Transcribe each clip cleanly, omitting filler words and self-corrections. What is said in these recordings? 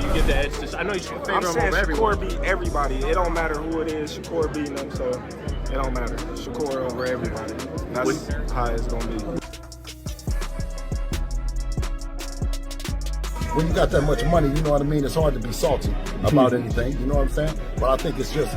you give the edge to? I know you should favor I'm him saying over everyone. Shakur beat everybody. It don't matter who it is. Shakur beating them, so it don't matter. Shakur over everybody. That's how it's gonna be. When you got that much money, you know what I mean, it's hard to be salty about anything, you know what I'm saying? But I think it's just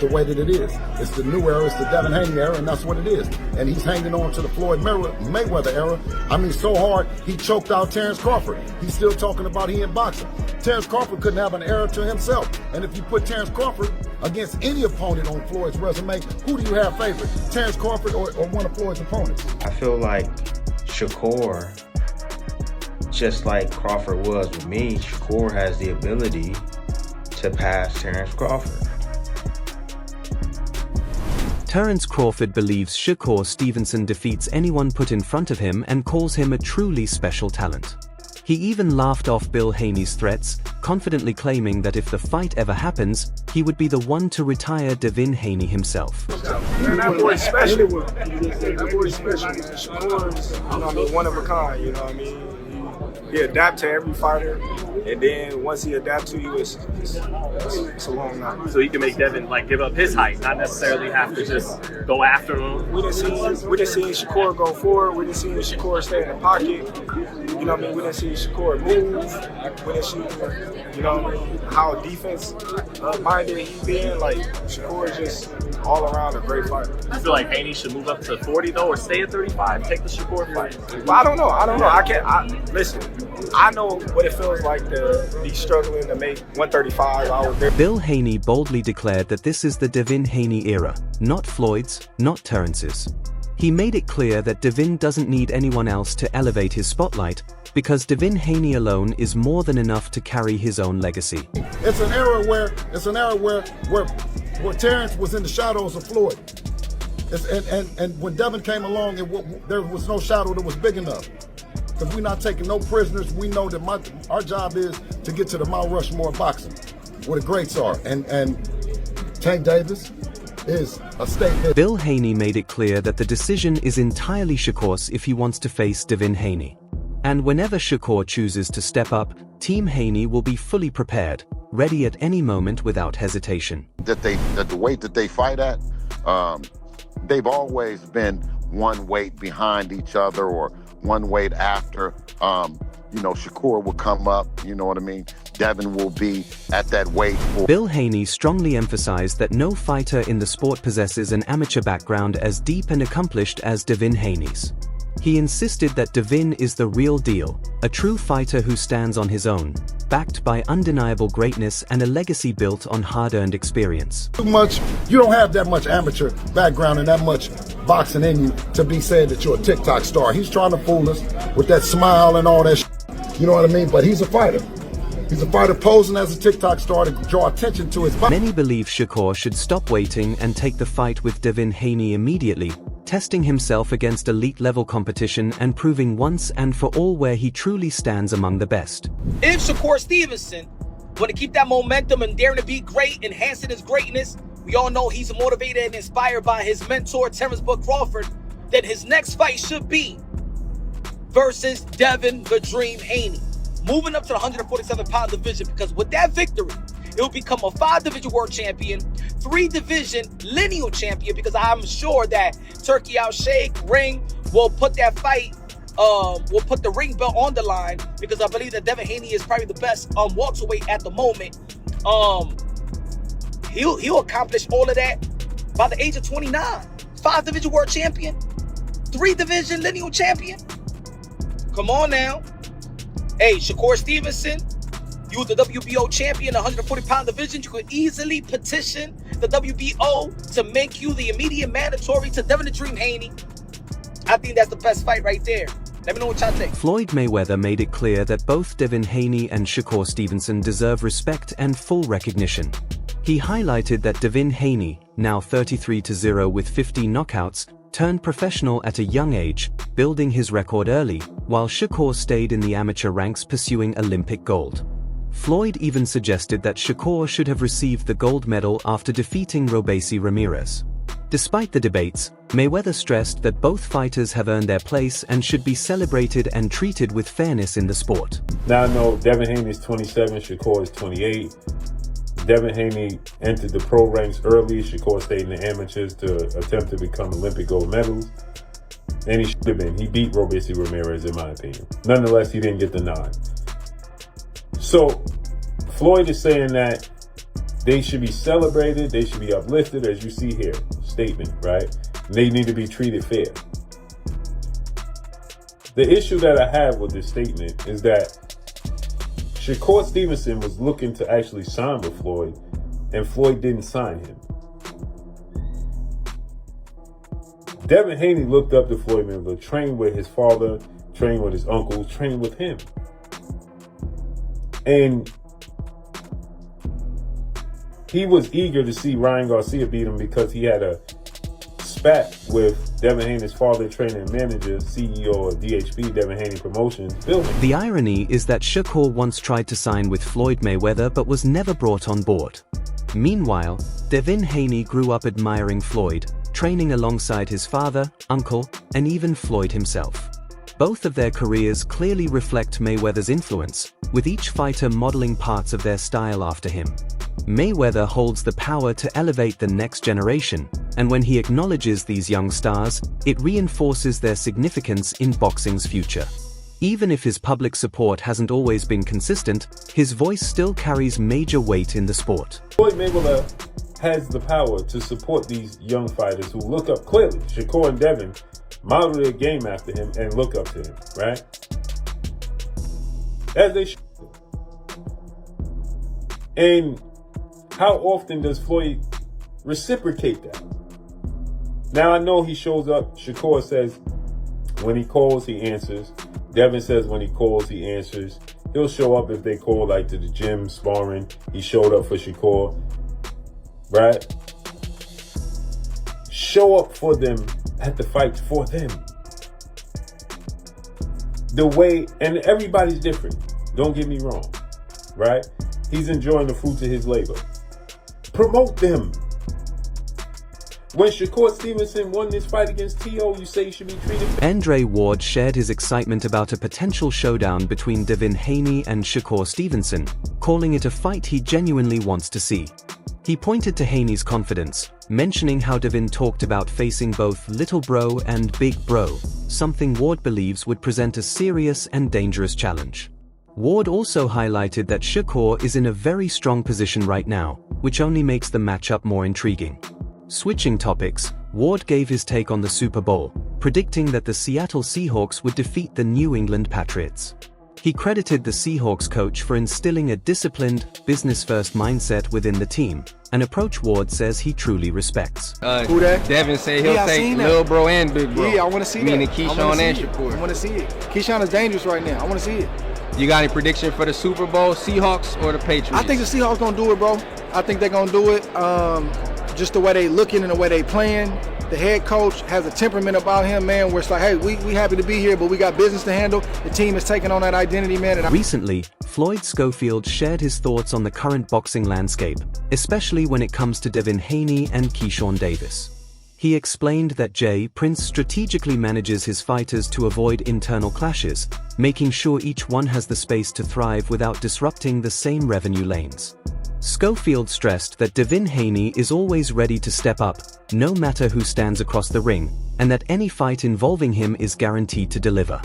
the way that it is. It's the new era, it's the Devin Haney era, and that's what it is. And he's hanging on to the Floyd Mayweather era. I mean, so hard, he choked out Terence Crawford. He's still talking about he in boxing. Terence Crawford couldn't have an era to himself. And if you put Terence Crawford against any opponent on Floyd's resume, who do you have favorite? Terence Crawford or one of Floyd's opponents? I feel like Shakur, just like Crawford was with me, Shakur has the ability to pass Terence Crawford. Terence Crawford believes Shakur Stevenson defeats anyone put in front of him and calls him a truly special talent. He even laughed off Bill Haney's threats, confidently claiming that if the fight ever happens, he would be the one to retire Devin Haney himself. Man, that boy's special. That boy's special. Shakur's, you know what I mean, one of a kind, you know what I mean? He adapt to every fighter, and then once he adapts to you, it's a long night. So he can make Devin like give up his height, not necessarily have to just go after him. We didn't see Shakur go forward. We didn't see Shakur stay in the pocket. You know what I mean? We didn't see Shakur move. We didn't see, you know what I mean, how defense minded he been. Like Shakur is just all around a great fighter. I feel like Haney should move up to 40 though, or stay at 35. Take the Shakur fight. But I don't know. Listen. I know what it feels like to be struggling to make 135 out there. Bill Haney boldly declared that this is the Devin Haney era, not Floyd's, not Terence's. He made it clear that Devin doesn't need anyone else to elevate his spotlight, because Devin Haney alone is more than enough to carry his own legacy. It's an era where Terence was in the shadows of Floyd. And when Devin came along, there was no shadow that was big enough. Because we're not taking no prisoners. We know that our job is to get to the Mount Rushmore of boxing, where the greats are. And Tank Davis is a statement. Bill Haney made it clear that the decision is entirely Shakur's if he wants to face Devin Haney. And whenever Shakur chooses to step up, Team Haney will be fully prepared, ready at any moment without hesitation. That the weight that they fight at, they've always been one weight behind each other or one weight after. You know, Shakur will come up, you know what I mean? Devin will be at that weight. Bill Haney strongly emphasized that no fighter in the sport possesses an amateur background as deep and accomplished as Devin Haney's. He insisted that Devin is the real deal, a true fighter who stands on his own, backed by undeniable greatness and a legacy built on hard-earned experience. You don't have that much amateur background and that much boxing in you to be saying that you're a TikTok star. He's trying to fool us with that smile and all that shit, you know what I mean? But he's a fighter. He's a fighter posing as a TikTok star to draw attention to his body. Many believe Shakur should stop waiting and take the fight with Devin Haney immediately, testing himself against elite-level competition and proving once and for all where he truly stands among the best. If Shakur Stevenson want to keep that momentum and daring to be great, enhancing his greatness, we all know he's motivated and inspired by his mentor, Terence Crawford, that his next fight should be versus Devin the Dream Haney, moving up to the 147-pound division, because with that victory, he'll become a 5-division world champion, 3-division lineal champion, because I'm sure that Turkey Al Sheikh Ring will put that fight, will put the ring belt on the line, because I believe that Devin Haney is probably the best welterweight at the moment. He'll accomplish all of that by the age of 29. 5-division world champion, 3-division lineal champion. Come on now. Hey, Shakur Stevenson, you the WBO champion, 140-pound division. You could easily petition the WBO to make you the immediate mandatory to Devin the Dream Haney. I think that's the best fight right there. Let me know what y'all think. Floyd Mayweather made it clear that both Devin Haney and Shakur Stevenson deserve respect and full recognition. He highlighted that Devin Haney, now 33-0 with 15 knockouts, turned professional at a young age, building his record early, while Shakur stayed in the amateur ranks pursuing Olympic gold. Floyd even suggested that Shakur should have received the gold medal after defeating Robeisy Ramirez. Despite the debates, Mayweather stressed that both fighters have earned their place and should be celebrated and treated with fairness in the sport. Now I know Devin Haney is 27, Shakur is 28. Devin Haney entered the pro ranks early. Shakur stayed in the amateurs to attempt to become Olympic gold medals. And he should have been. He beat Robeisy Ramirez, in my opinion. Nonetheless, he didn't get the nod. So, Floyd is saying that they should be celebrated, they should be uplifted, as you see here. Statement, right? They need to be treated fair. The issue that I have with this statement is that Shakur Stevenson was looking to actually sign with Floyd, and Floyd didn't sign him. Devin Haney looked up to Floyd Mayweather, trained with his father, trained with his uncle, trained with him. And he was eager to see Ryan Garcia beat him because he had a spat with Devin Haney's father, trainer and manager, CEO of DHP, Devin Haney Promotions, Bill Haney. The irony is that Shakur once tried to sign with Floyd Mayweather but was never brought on board. Meanwhile, Devin Haney grew up admiring Floyd, training alongside his father, uncle, and even Floyd himself. Both of their careers clearly reflect Mayweather's influence, with each fighter modeling parts of their style after him. Mayweather holds the power to elevate the next generation, and when he acknowledges these young stars, it reinforces their significance in boxing's future. Even if his public support hasn't always been consistent, his voice still carries major weight in the sport. Floyd Mayweather has the power to support these young fighters who look up clearly. Shakur and Devin model their game after him and look up to him, right? As they should. And how often does Floyd reciprocate that? Now I know he shows up. Shakur says when he calls, he answers. Devin says when he calls, he answers. He'll show up if they call, like to the gym, sparring. He showed up for Shakur, right? Show up for them at the fights for them. The way, and everybody's different. Don't get me wrong, right? He's enjoying the fruits of his labor. Promote them. When Shakur Stevenson won this fight against T.O., you say he should be treated. Andre Ward shared his excitement about a potential showdown between Devin Haney and Shakur Stevenson, calling it a fight he genuinely wants to see. He pointed to Haney's confidence, mentioning how Devin talked about facing both Little Bro and Big Bro, something Ward believes would present a serious and dangerous challenge. Ward also highlighted that Shakur is in a very strong position right now, which only makes the matchup more intriguing. Switching topics, Ward gave his take on the Super Bowl, predicting that the Seattle Seahawks would defeat the New England Patriots. He credited the Seahawks coach for instilling a disciplined, business-first mindset within the team, an approach Ward says he truly respects. Who that? Devin said he'll take Lil Bro and Big Bro. Yeah, I want to see meaning that. Keyshawn and Shakur. I want to see it. Keyshawn is dangerous right now. I want to see it. You got any prediction for the Super Bowl, Seahawks or the Patriots? I think the Seahawks going to do it, bro. I think they're going to do it. Just the way they looking and the way they playing. The head coach has a temperament about him, man, where it's like, hey, we happy to be here, but we got business to handle. The team is taking on that identity, man. Recently, Floyd Schofield shared his thoughts on the current boxing landscape, especially when it comes to Devin Haney and Keyshawn Davis. He explained that Jay Prince strategically manages his fighters to avoid internal clashes, making sure each one has the space to thrive without disrupting the same revenue lanes. Schofield stressed that Devin Haney is always ready to step up, no matter who stands across the ring, and that any fight involving him is guaranteed to deliver.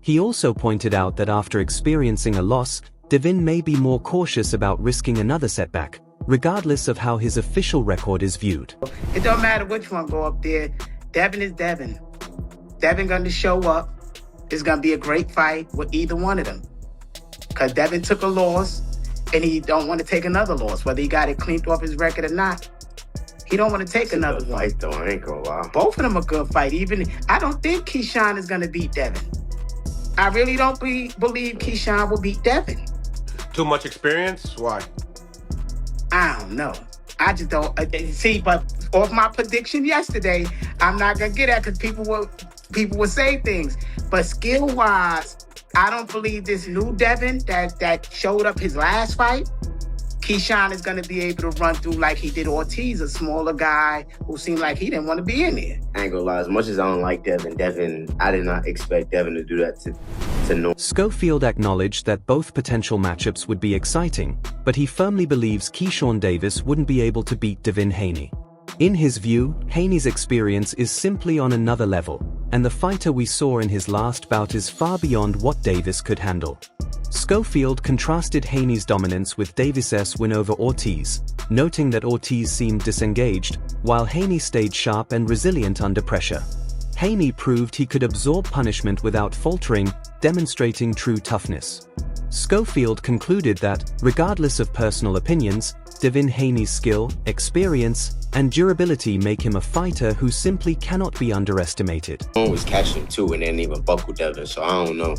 He also pointed out that after experiencing a loss, Devin may be more cautious about risking another setback, regardless of how his official record is viewed. It don't matter which one go up there. Devin is Devin. Devin going to show up. It's going to be a great fight with either one of them. Because Devin took a loss, and he don't want to take another loss, whether he got it cleaned off his record or not. He don't want to take another fight, though. I ain't gonna lie. Both of them are good fight. I don't think Keyshawn is going to beat Devin. I really don't believe Keyshawn will beat Devin. Too much experience? Why? I don't know. I just don't see. But off my prediction yesterday, I'm not gonna get that because people will say things. But skill wise, I don't believe this new Devin that showed up his last fight Keyshawn is going to be able to run through like he did Ortiz, a smaller guy who seemed like he didn't want to be in there. I ain't gonna lie, as much as I don't like Devin, I did not expect Devin to do that to no. Schofield acknowledged that both potential matchups would be exciting, but he firmly believes Keyshawn Davis wouldn't be able to beat Devin Haney. In his view, Haney's experience is simply on another level, and the fighter we saw in his last bout is far beyond what Davis could handle. Schofield contrasted Haney's dominance with Davis's win over Ortiz, noting that Ortiz seemed disengaged, while Haney stayed sharp and resilient under pressure. Haney proved he could absorb punishment without faltering, demonstrating true toughness. Schofield concluded that, regardless of personal opinions, Devin Haney's skill, experience, and durability make him a fighter who simply cannot be underestimated. One was catching him too and didn't even buckle Devin, so I don't know.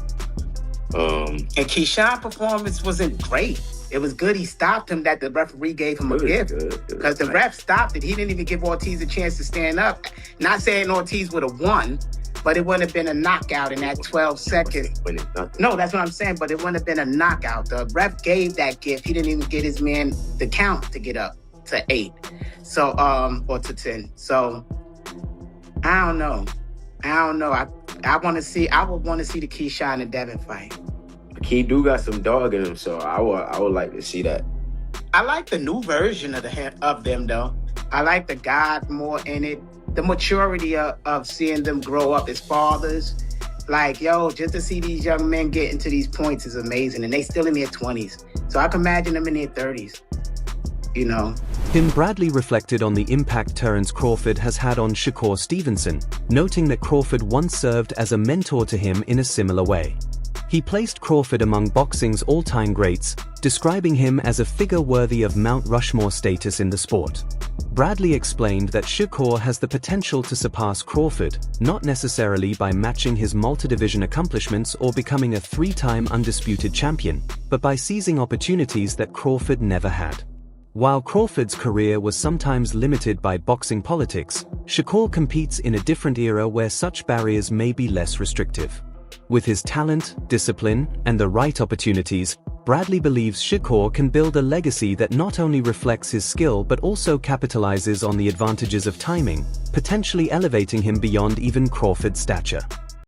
And Keyshawn's performance wasn't great. It was good he stopped him, that the referee gave him a gift. Because the ref stopped it. He didn't even give Ortiz a chance to stand up. Not saying Ortiz would have won, but it wouldn't have been a knockout in that 12 seconds. No, that's what I'm saying, but it wouldn't have been a knockout. The ref gave that gift. He didn't even get his man the count to get up to 8. So, or to 10. So, I don't know. I would want to see the Keyshawn and Devin fight. Key do got some dog in him, so I would like to see that. I like the new version of them though. I like the God more in it. The maturity of seeing them grow up as fathers. Like, yo, just to see these young men get into these points is amazing. And they still in their 20s. So I can imagine them in their 30s. You know. Tim Bradley reflected on the impact Terence Crawford has had on Shakur Stevenson, noting that Crawford once served as a mentor to him in a similar way. He placed Crawford among boxing's all-time greats, describing him as a figure worthy of Mount Rushmore status in the sport. Bradley explained that Shakur has the potential to surpass Crawford, not necessarily by matching his multi-division accomplishments or becoming a 3-time undisputed champion, but by seizing opportunities that Crawford never had. While Crawford's career was sometimes limited by boxing politics, Shakur competes in a different era where such barriers may be less restrictive. With his talent, discipline, and the right opportunities, Bradley believes Shakur can build a legacy that not only reflects his skill but also capitalizes on the advantages of timing, potentially elevating him beyond even Crawford's stature.